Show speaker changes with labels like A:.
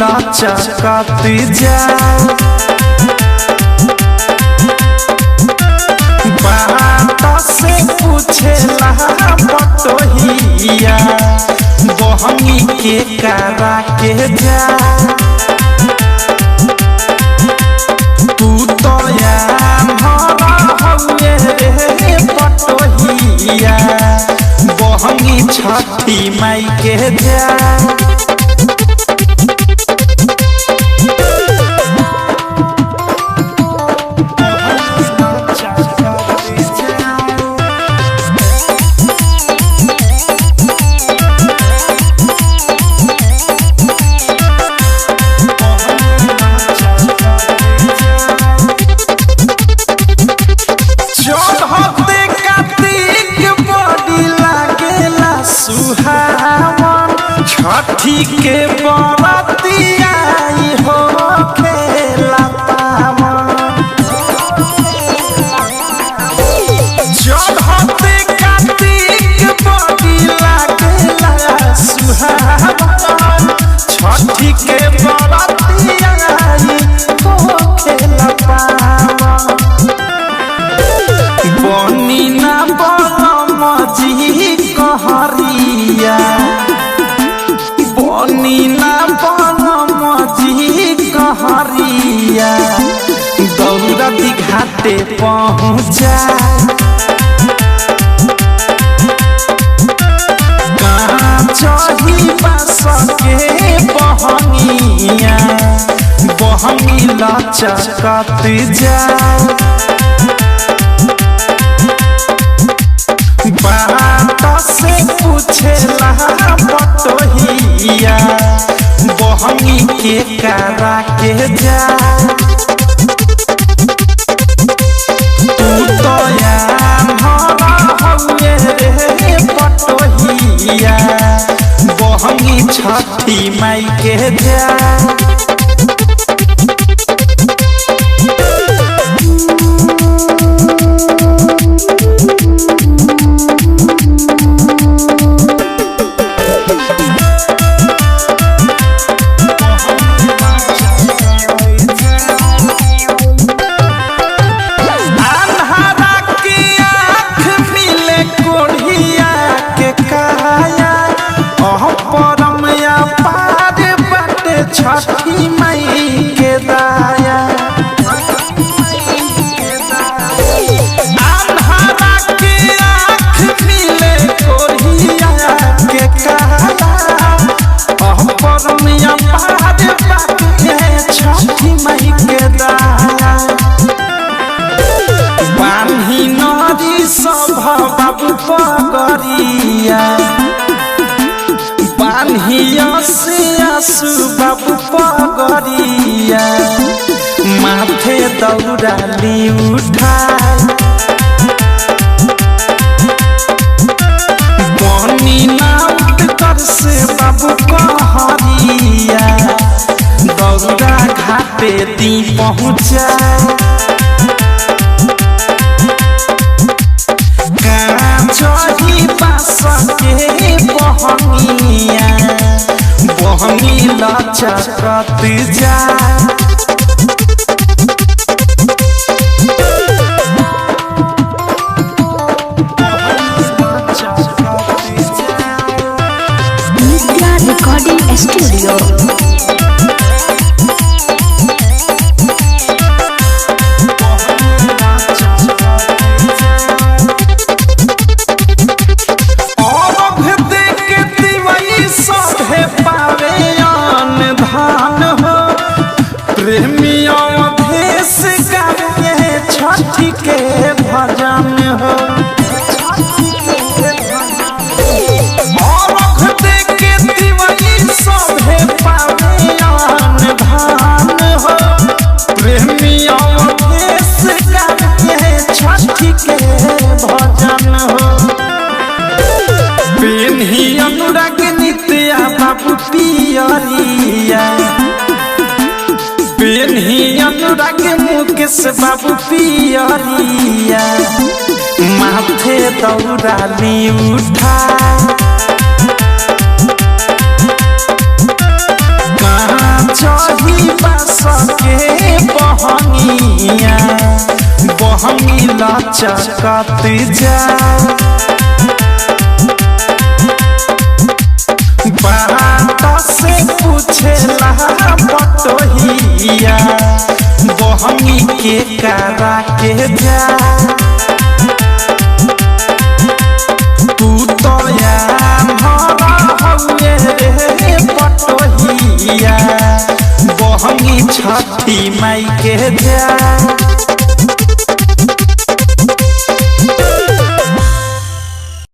A: लचकत जा बात से पूछेला बटोहिया बहनी के करा के जा तू तो हवे रे बटोहिया बहनी छठी माई के जा छठी के बरतिया हो खेला चढ़ते कार्तिक बड़ी लागेला सुहावन छठी के बरतिया हो खेला बनी ना बलम जी कहरिया नीना बनम जी कहरिया दौड़ती घाटे पहुँचा चढ़ी बास के बहनिया बहनी लचकत जा बात से पूछेला बटोहिया बहनी के करा के जा तू तो हवे रे बटोहिया बहनी छठी माई के जा छठी माई के दाया अन्हारा के आँख मिले कोढ़िया के काया परमिया पार बाटे छठी माई के दाया बान्ही नदी सभ बाबू पगरिया आसु बाबू पगरिया माथे दौड़ाली उठा बनी नाउट कर से बाबू कहरिया दौड़ा घाटे दी पहुँचा चढ़ी बास के बहनिया बहनी लचकत जा
B: मित्रा रिकॉर्डिंग स्टूडियो
A: छठी के भजन हो के दिवाली सभे पावन धान हो प्रेमियों देश के छठी के भजन हो पेन्ही अनुराग नित्या बाबू पियरिया पेन्ही अनुराग मुकेश बाबू पियरिया माथे दौड़ाली उठा चढ़ी बस के बहंगिया बहंगी लचकत जा बात से पूछेला बटोहिया बहंगी के करा के जा तू तो हमारा हउए रे बटोहिया बहंगी छठी माई के जा।